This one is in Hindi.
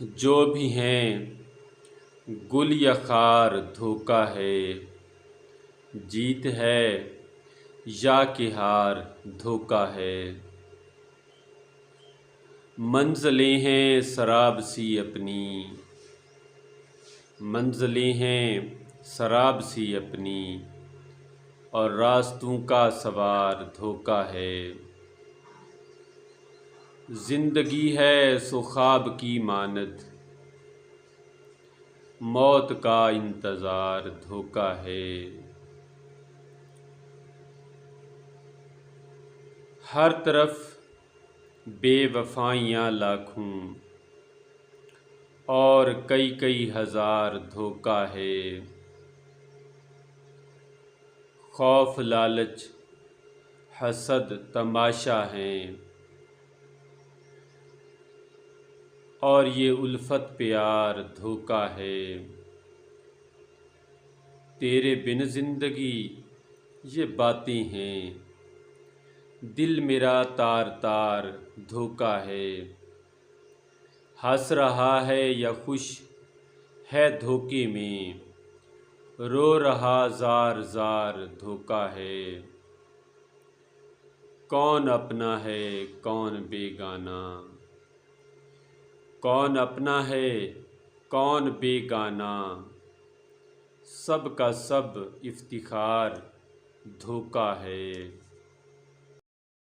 जो भी हैं गुल या खार धोखा है, जीत है या कि हार धोखा है। मंज़िलें हैं शराब सी अपनी, मंज़िलें हैं शराब सी अपनी, और रास्तों का सवार धोखा है। ज़िंदगी है सो ख्वाब की मानद, मौत का इंतज़ार धोखा है। हर तरफ बेवफ़ाइयाँ लाखों, और कई कई हज़ार धोखा है। खौफ लालच हसद तमाशा हैं, और ये उल्फत प्यार धोखा है। तेरे बिन ज़िंदगी ये बातें हैं, दिल मेरा तार तार धोखा है। हंस रहा है या खुश है धोखे में, रो रहा ज़ार ज़ार धोखा है। कौन अपना है कौन बेगाना, कौन अपना है कौन बेगाना, सब का सब इफ्तिखार धोखा है।